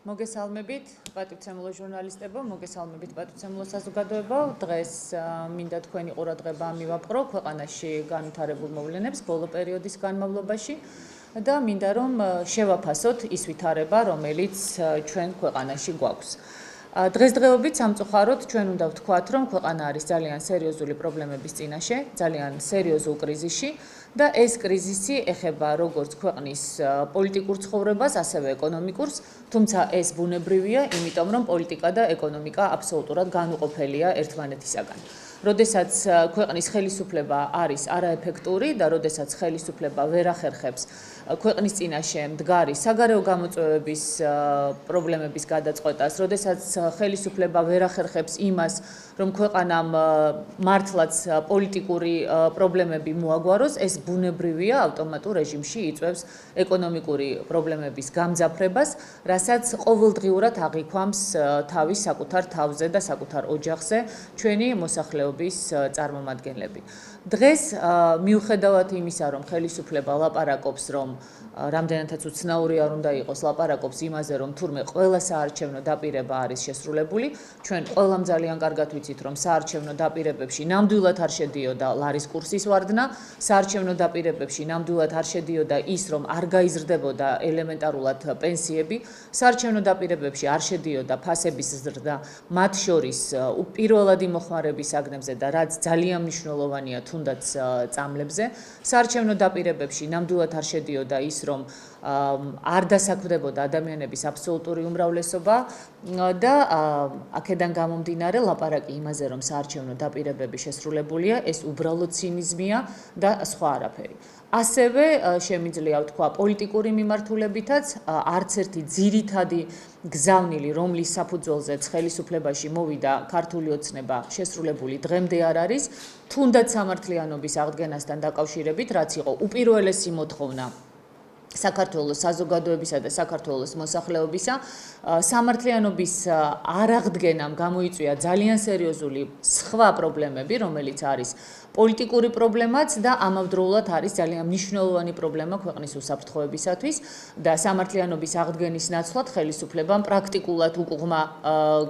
მოგესალმებით, პატივცემულო ჟურნალისტებო, მოგესალმებით პატივცემულო საზოგადოებო. დღეს მინდა თქვენი ყურადღება მივაპყრო ქვეყანაში განვითარებულ მოვლენებს ბოლო პერიოდის განმავლობაში და მინდა რომ შევაფასოთ ის ვითარება, რომელიც ჩვენ ქვეყანაში გვაქვს. დღესდღეობით სამწუხაროდ ჩვენ უნდა ვთქვათ, რომ ქვეყანა არის ძალიან სერიოზული პრობლემების წინაშე, ძალიან სერიოზულ კრიზისში და ეს კრიზისი ეხება როგორც ქვეყნის პოლიტიკურ ცხოვრებას, ასევე ეკონომიკურს, თუმცა ეს ბუნებრივია, იმიტომ რომ პოლიტიკა და ეკონომიკა აბსოლუტურად განუყოფელია ერთმანეთისაგან. როდესაც ქვეყნის ხელისუფლება არის არაეფექტური და როდესაც ხელისუფლება ვერ ახერხებს ქვეყნის წინაშე მდგარი საგარეო გამოწვევების პრობლემების გადაწყვეტას, როდესაც ხელისუფლება ვერ ახერხებს იმას, რომ ქვეყანამ მართლაც პოლიტიკური პრობლემები მოაგვაროს, ეს ბუნებრივია ავტომატურ რეჟიმში იწვევს ეკონომიკური პრობლემების გამძაფრებას, რასაც ყოველდღიურად აღიქვამს თავის საკუთარ თავზე და საკუთარ ოჯახზე ჩვენი მოსახლეობის წარმომადგენლები. დღეს მიუხედავად იმისა, რომ ხელისუფლება ლაპარაკობს, რომ რამდენადაც უცნაური არ უნდა იყოს, ლაპარაკობს იმაზე, რომ თურმე ყველა საარჩევნო დაპირება არის შესრულებული, ჩვენ ყველამ ძალიან კარგად ვიცით, რომ საარჩევნო დაპირებებში ნამდვილად არ შედიოდა ლარის კურსის ვარდნა, საარჩევნო დაპირებებში ნამდვილად არ შედიოდა ის, რომ არ გაიზრდებოდა ელემენტარულად პენსიები, საარჩევნო დაპირებებში არ შედიოდა ფასების ზრდა, მათ შორის პირველადი მოხმარების საგნებზე და რაც ძალიან მნიშვნელოვანია თუნდაც წამლებზე, საარჩევნო დაპირებებში ნამდვილად არ შედიოდა ის, რომ არ დასაქმდებოდა ადამიანების აბსოლუტური უმრავლესობა და აქედან გამომდინარე ლაპარაკი იმაზე, რომ საარჩევნო დაპირებები შესრულებულია, ეს უბრალოდ ცინიზმია და სხვა არაფერი. ასევე შემიძლია ვთქვა პოლიტიკური მიმართულებითაც არც ერთი ძირითადი გზავნილი, რომლის საფუძველზეც ხელისუფლებაში მოვიდა ქართული ოცნება შესრულებული დღემდე არ არის, თუნდაც სამართლიანობის აღდგენასთან დაკავშირებით, რაც იყო უპირველესი მოთხოვნა საქართველოს საზოგადოებისა და საქართველოს მოსახლეობისა, სამართლიანობის არაღდგენამ გამოიწვია ძალიან სერიოზული სხვა პრობლემები, რომელიც არის პოლიტიკური პრობლემაც და ამავდროულად არის ძალიან მნიშვნელოვანი პრობლემა ქვეყნის უსაფრთხოებისათვის და სამართლიანობის აღდგენის ნაცვლად ხელისუფლებამ პრაქტიკულად უკუღმა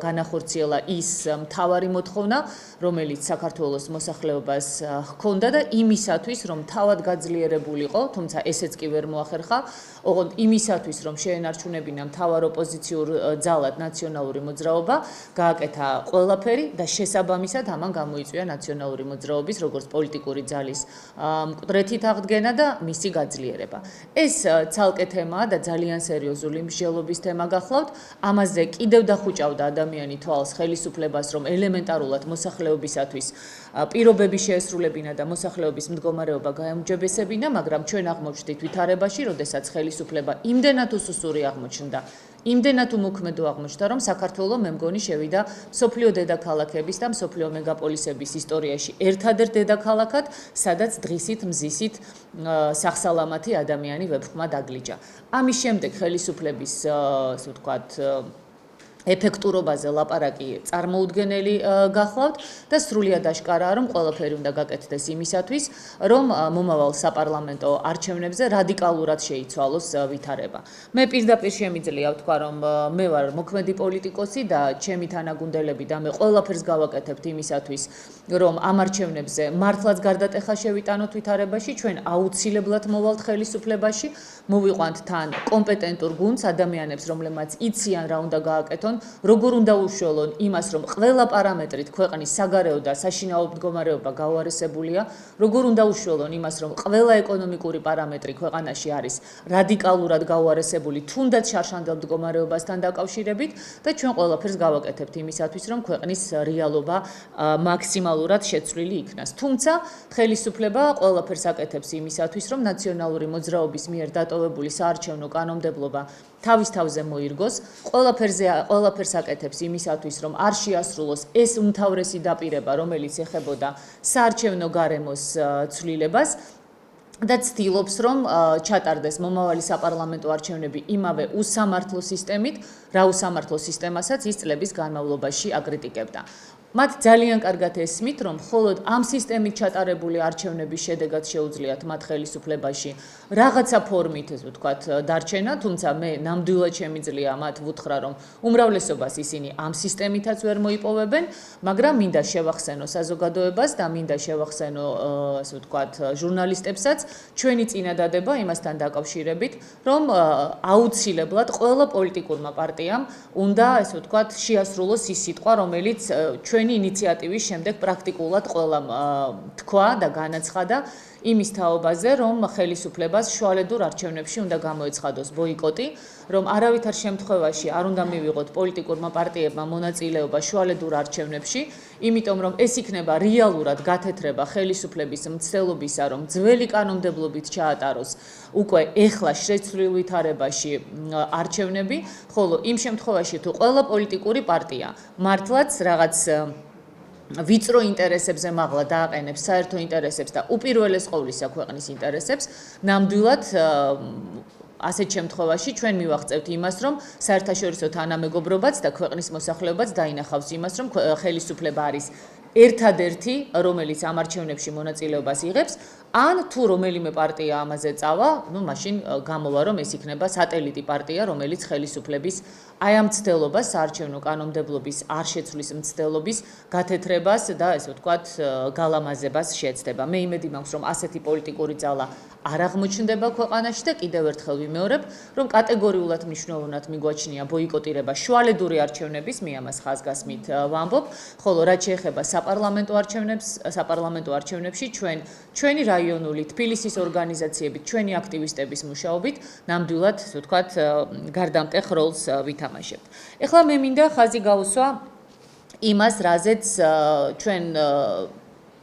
განახორციელა ის მთავარი მოთხოვნა, რომელიც საქართველოს მოსახლეობას ჰქონდა და იმისათვის, რომ თავად გაძლიერებულიყო, თუმცა ესეც კი ვერ მოახერხა, ოღონდ იმისათვის, რომ შეენარჩუნებინა მთავარ ოპოზიციურ ძალად ნაციონალური მოძრაობა, გააკეთა ყველაფერი და შესაბამისად ამან გამოიწვია ნაციონალური მოძრაობის როგორც პოლიტიკური ძალის მკვდრეთით აღდგენა და მისი გაძლიერება. ეს ცალკე თემაა და ძალიან სერიოზული მსჯელობის თემა გახლავთ. ამაზე კიდევ დახუჭავდა ადამიანი თვალს ხელისუფლებას, რომ ელემენტარულად მოსახლეობისათვის პირობები შეესრულებინა და მოსახლეობის მდგომარეობა გაემუჯებესებინა, მაგრამ ჩვენ აღმოჩნდით ვითარებაში, როდესაც ხელისუფლება იმდენად უსუსური აღმოჩნდა, იმდენად უმოქმედო აღმოჩნდა, რომ საქართველო მე მგონი შევიდა მსოფლიო დედაქალაქების და მსოფლიო მეგაპოლისების ისტორიაში ერთადერთ დედაქალაქად, სადაც დღისით მზისით სახსალამათი ადამიანი ვეფხმა დაგლიჯა. ამის შემდეგ ხელისუფლების, ასე ვთქვათ, ეფექტურობაზე ლაპარაკი წარმოუდგენელი გახლავთ და სრულიად აშკარაა, რომ ყველაფერი უნდა გაკეთდეს იმისათვის, რომ მომავალ საპარლამენტო არჩევნებზე რადიკალურად შეიცვალოს ვითარება. მე პირდაპირ შემიძლია ვთქვა, რომ მე ვარ მოქმედი პოლიტიკოსი და ჩემი თანაგუნდელები და მე ყველაფერს გავაკეთებთ იმისათვის, რომ ამ არჩევნებზე მართლაც გარდატეხა შევიტანოთ ვითარებაში, ჩვენ აუცილებლად მოვალთ ხელისუფლებაში, მოვიყვანთ თან კომპეტენტურ გუნდს, ადამიანებს, რომლებმაც იციან რა უნდა გააკეთონ, როგორ უნდა უშუალონ იმას, რომ ყველა პარამეტრით ქვეყნის საგარეო და საშინაო მდგომარეობა გაუარესებულია, როგორ უნდა უშუალონ იმას, რომ ყველა ეკონომიკური პარამეტრი ქვეყანაში არის რადიკალურად გაუარესებული, თუნდაც შარშანდელ მდგომარეობასთან დაკავშირებით და ჩვენ ყველაფერს გავაკეთებთ იმისათვის, რომ ქვეყნის რეალობა მაქსიმალურად შეცვლილი იქნას. თუმცა ხელისუფლება ყველაფერს აკეთებს იმისათვის, რომ ნაციონალური მოძრაობის მიერ დატოვებული საარჩევნო კანონმდებლობა თავის თავზე მოირგოს, ყველაფერს აკეთებს იმისათვის, რომ არ შეასრულოს ეს უმთავრესი დაპირება, რომელიც ეხებოდა საარჩევნო გარემოს ცვლილებას და ცდილობს, რომ ჩატარდეს მომავალი საპარლამენტო არჩევნები იმავე უსამართლო სისტემით, რა უსამართლო სისტემასაც ის წლების განმავლობაში აკრიტიკებდა. მათ ძალიან კარგად ესმით, რომ მხოლოდ ამ სისტემით ჩატარებული არჩევნების შედეგად შეუძლიათ მათ ხელისუფლებაში რაღაცა ფორმით, ესე ვთქვათ, დარჩენა, თუმცა მე ნამდვილად შემიძლია მათ ვუთხრა, რომ უმრავლესობას ისინი ამ სისტემითაც ვერ მოიპოვებენ, მაგრამ მინდა შევახსენო საზოგადოებას და მინდა შევახსენო, ესე ვთქვათ, ჟურნალისტებსაც ჩვენი წინადადება იმასთან დაკავშირებით, რომ აუცილებლად ყველა პოლიტიკურმა პარტიამ უნდა, ესე ვთქვათ, შეასრულოს ის სიტყვა, რომელიც ჩვენი ინიციატივის შემდეგ პრაქტიკულად ყველამ თქვა და განაცხადა იმის თაობაზე, რომ ხელისუფლებას შუალედურ არჩევნებში უნდა გამოეცხადოს ბოიკოტი, რომ არავითარ შემთხვევაში არ უნდა მივიღოთ პოლიტიკურმა პარტიებმა მონაწილეობა შუალედურ არჩევნებში, იმიტომ რომ ეს იქნება რეალურად გათეთრება ხელისუფლების მცდელობისა, რომ ძველი კანონმდებლობით ჩაატაროს უკვე ეხლა შეცვლილ ვითარებაში არჩევნები, ხოლო იმ შემთხვევაში თუ ყველა პოლიტიკური პარტია მართლაც რაღაც ვიწრო ინტერესებზე მაღლა დააყენებს საერთო ინტერესებს და უპირველეს ყოვლისა ქვეყნის ინტერესებს, ნამდვილად ასეთ შემთხვევაში ჩვენ მივაღწევთ იმას, რომ საერთაშორისო თანამეგობრობაც და ქვეყნის მოსახლეობაც დაინახავს იმას, რომ ხელისუფლება არის ერთადერთი, რომელიც ამ არჩევნებში მონაწილეობას იღებს, ან თუ რომელიმე პარტია ამაზე წავა, მაშინ გამოვა, რომ ეს იქნება სატელიტი პარტია, რომელიც ხელისუფლების აი ამ მცდელობას, საარჩევნო კანონმდებლობის არ შეცვლის მცდელობის გათეთრებას და ესე ვთქვათ, გალამაზებას შეეცდება. მე იმედი მაქვს, რომ ასეთი პოლიტიკური ძალა არ აღმოჩნდება ქვეყანაში და კიდევ ერთხელ ვიმეორებ, რომ კატეგორიულად მნიშვნელოვნად მიგვაჩნია ბოიკოტირება შუალედური არჩევნების, მე ამას ხაზგასმით ვამბობ, ხოლო რაც შეეხება საპარლამენტო არჩევნებში ჩვენი რაიონული თბილისის ორგანიზაციებით, ჩვენი აქტივისტების მუშაობით ნამდვილად, ასე ვთქვათ, გარდამტეხ როლს ვითამაშებთ. ეხლა მე მინდა ხაზი გაუსვა იმას, რაზეც ჩვენ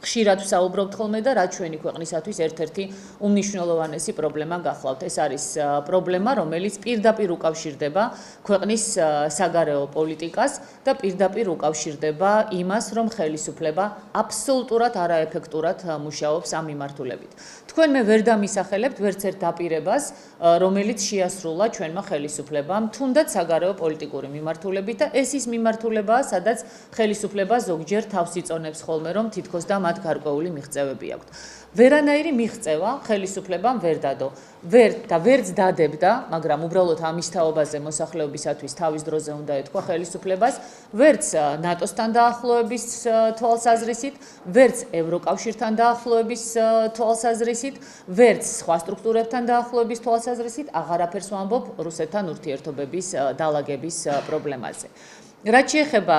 ხშირად ვსაუბრობთ ხოლმე და რაც ჩვენი ქვეყნისათვის ერთ-ერთი უმნიშვნელოვანესი პრობლემა გახლავთ. ეს არის პრობლემა, რომელიც პირდაპირ უკავშირდება ქვეყნის საგარეო პოლიტიკას და პირდაპირ უკავშირდება იმას, რომ ხელისუფლება აბსოლუტურად არაეფექტურად მუშაობს ამ მიმართულებით. თქვენ მე ვერ დამისახელებთ ვერც ერთ დაპირებას, რომელიც შეასრულა ჩვენმა ხელისუფლებამ, თუნდაც საგარეო პოლიტიკური მიმართულებით და ეს ის მიმართულებაა, სადაც ხელისუფლება ზოგჯერ თავს იწონებს ხოლმე, რომ თითქოს და მათ გარკვეული მიღწევები აქვთ. ვერანაირი მიღწევა ხელისუფლებამ ვერ დადო. ვერც დადებდა, მაგრამ უბრალოდ ამის თაობაზე მოსახლეობისათვის თავის დროზე უნდა ეთქვა ხელისუფლებას, ვერც ნატოსთან დაახლოების თვალსაზრისით, ვერც ევროკავშირთან დაახლოების თვალსაზრისით, ვერც სხვა სტრუქტურებთან დაახლოების თვალსაზრისით, აღარაფერს ვამბობ რუსეთთან ურთიერთობების დალაგების პრობლემაზე. რაც შეეხება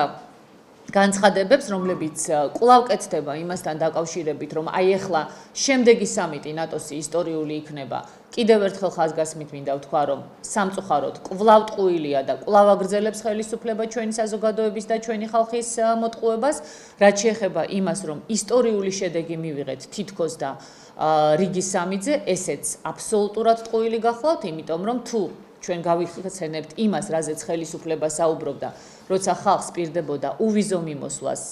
განცხადებებს, რომლებიც კვლავ კეთდება იმასთან დაკავშირებით, რომ აი ახლა შემდეგი სამიტი ნატოსი ისტორიული იქნება. კიდევ ერთხელ ხაზგასმით მინდა ვთქვა, რომ სამწუხაროდ კვლავ ტყუილია და კვლავ აგრძელებს ხელისუფლება ჩვენი საზოგადოების და ჩვენი ხალხის მოტყუებას, რაც შეეხება იმას, რომ ისტორიული შედეგი მივიღეთ თითქოს და რიგის სამიტზე, ესეც აბსოლუტურად ტყუილი გახლავთ, იმიტომ რომ თუ ჩვენ გავიხსენებთ იმას, რაზეც ხელისუფლება საუბრობდა, როცა ხალხს პირდებოდა უვიზო მიმოსვლას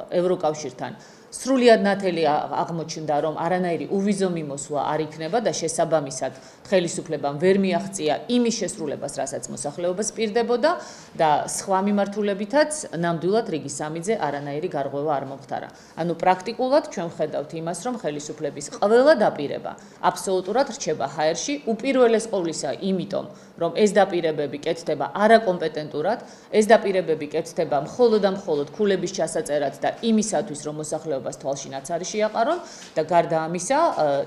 ევროკავშირთან, სრულიად ნათელი აღმოჩნდა, რომ არანაირი უვიზო მიმოსვლა არ იქნება და შესაბამისად ხელისუფლებამ ვერ მიაღწია იმის შესრულებას, რასაც მოსახლეობას პირდებოდა და სხვა მიმართულებითაც ნამდვილად რიგის სამიტზე არანაირი გარღვევა არ მომხდარა. ანუ პრაქტიკულად ჩვენ ვხედავთ იმას, რომ ხელისუფლების ყველა დაპირება აბსოლუტურად რჩება ჰაერში, უპირველეს ყოვლისა იმიტომ, რომ ეს დაპირებები კეთდება არაკომპეტენტურად, ეს დაპირებები კეთდება მხოლოდ და მხოლოდ ქულების ჩასაწერად და იმისათვის, რომ მოსახლეობას თვალშინაც არის შეაყარონ და გარდა ამისა,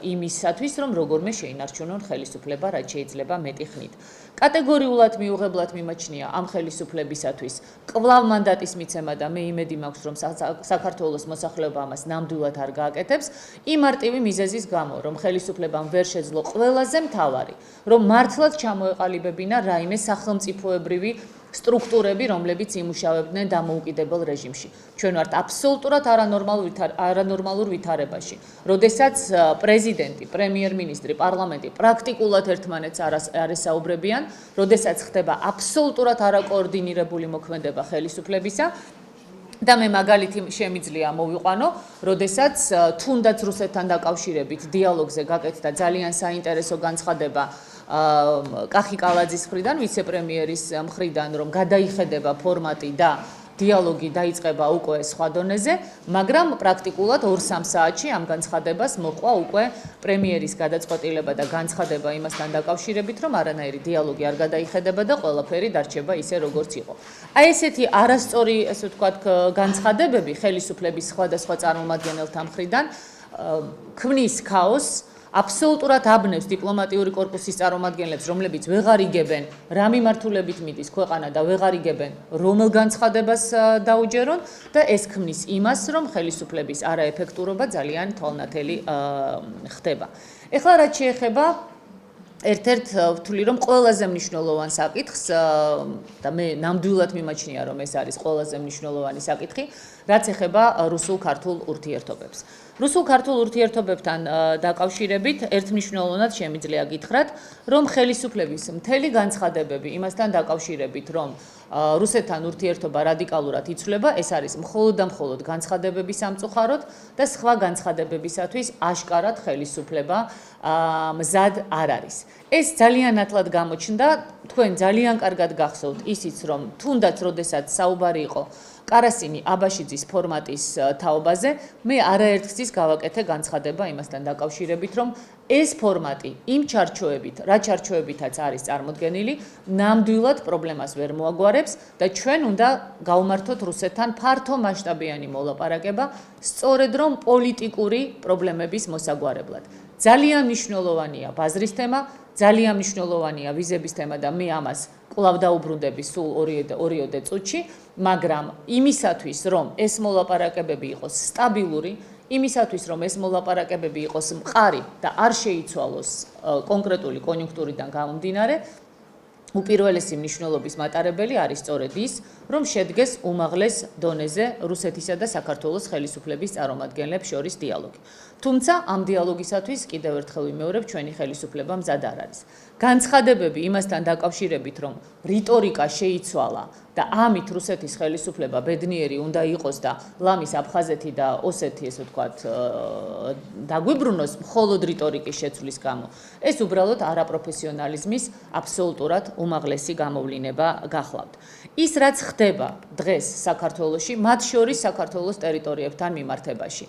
იმისათვის, რომ როგორმე შეინარჩუნონ ხელისუფლება, რაც შეიძლება მეტი ხნით. კატეგორიულად მიუღებლად მიმაჩნია ამ ხელისუფლებისათვის კვლავ მანდატის მიცემა და მე იმედი მაქვს, რომ საქართველოს მოსახლეობა ამას ნამდვილად არ გააკეთებს, იმ მარტივი მიზეზის გამო, რომ ხელისუფლებამ ვერ შეძლო ყველაზე მთავარი, რომ მართლაც ჩამოეყალიბებინა რაიმე სახელმწიფოებრივი სტრუქტურები, რომლებიც იმუშავებდნენ დამოუკიდებელ რეჟიმში. ჩვენ ვართ აბსოლუტურად არანორმალურ ვითარებაში. როდესაც პრეზიდენტი, პრემიერ-მინისტრი, პარლამენტი პრაქტიკულად ერთმანეთს არ ესაუბრებიან, როდესაც ხდება აბსოლუტურად არაკოორდინირებული მოქმედება ხელისუფლებისა, და მე მაგალითი შემიძლია მოვიყვანო, როდესაც თუნდაც რუსეთთან დაკავშირებით დიალოგზე გაკეთდა ძალიან საინტერესო განცხადება კახი კალაძის მხრიდან, ვიცე-პრემიერის მხრიდან, რომ გადაიხედება ფორმატი და დიალოგი დაიწყება უკვე სხვა დონეზე, მაგრამ პრაქტიკულად 2-3 საათში ამ განცხადებას მოყვა უკვე პრემიერის გადაწყვეტილება და განცხადება იმასთან დაკავშირებით, რომ არანაირი დიალოგი არ გადაიხედება და ყველაფერი დარჩება ისე, როგორც იყო. აი ესეთი არასწორი, ასე ვთქვათ, განცხადებები ხელისუფლების სხვადასხვა წარმომადგენელთა მხრიდან ქმნის ქაოსს, აბსოლუტურად აბნევს დიპლომატიური კორპუსის წარმომადგენლებს, რომლებიც ვეღარ იგებენ რა მიმართულებით მიდის ქვეყანა და ვეღარ იგებენ რომელ განცხადებას დაუჯერონ და ეს ქმნის იმას, რომ ხელისუფლების არაეფექტურობა ძალიან თვალნათელი ხდება. ეხლა რაც შეეხება ერთ-ერთ ვთვლი რომ ყველაზე მნიშვნელოვან საკითხს და მე ნამდვილად მიმაჩნია რომ ეს არის ყველაზე მნიშვნელოვანი საკითხი, რაც ეხება რუსულ-ქართულ ურთიერთობებს. რუსულ-ქართულ ურთიერთობებთან დაკავშირებით ერთმნიშვნელოვნად შემიძლია გითხრათ, რომ ხელისუფლების მთელი განცხადებები იმასთან დაკავშირებით, რომ რუსეთთან ურთიერთობა რადიკალურად იცვლება, ეს არის მხოლოდ და მხოლოდ განცხადებების სამწუხაროდ და სხვა განცხადებებისათვის აშკარად ხელისუფლება მზად არ არის. ეს ძალიან ნათლად გამოჩნდა, თქვენ ძალიან კარგად გახსოვთ ისიც, რომ თუნდაც როდესაც საუბარი იყო კარასინი აბაშიძის ფორმატის თაობაზე, მე არაერთგზის გავაკეთე განცხადება იმასთან დაკავშირებით, რომ ეს ფორმატი იმ ჩარჩოებით, რა ჩარჩოებითაც არის წარმოდგენილი, ნამდვილად პრობლემას ვერ მოაგვარებს და ჩვენ უნდა გავმართოთ რუსეთთან ფართო მასშტაბიანი მოლაპარაკება, სწორედ რომ პოლიტიკური პრობლემების მოსაგვარებლად. ძალიან მნიშვნელოვანია ბაზრის თემა, ძალიან მნიშვნელოვანია ვიზების თემა და მე ამას კვლავ დაუბრუნდები სულ 2 წუთში, მაგრამ იმისათვის, რომ ეს მოლაპარაკებები იყოს სტაბილური, იმისათვის, რომ ეს მოლაპარაკებები იყოს მყარი და არ შეიცვალოს კონკრეტული კონიუნქტურიდან გამომდინარე, უპირველესი მნიშვნელობის მატარებელი არის სწორედ ის, რომ შედგეს უმაღლეს დონეზე რუსეთისა და საქართველოს ხელისუფლების წარმომადგენლებს შორის დიალოგი. თუმცა ამ დიალოგისათვის კიდევ ერთხელ ვიმეორებ, ჩვენი ხელისუფლება მზად არ არის. განცხადებები იმასთან დაკავშირებით, რომ რიტორიკა შეიცვალა და ამით რუსეთის ხელისუფლება ბედნიერი უნდა იყოს და ლამის აფხაზეთი და ოსეთი, ესე ვთქვათ, დაგვიბრუნოს მხოლოდ რიტორიკის შეცვლის გამო. ეს უბრალოდ არაპროფესიონალიზმის აბსოლუტურად უმაღლესი გამოვლინება გახლავთ. ის რაც ხდება დღეს საქართველოში, მათ შორის საქართველოს ტერიტორიებთან მიმართებაში.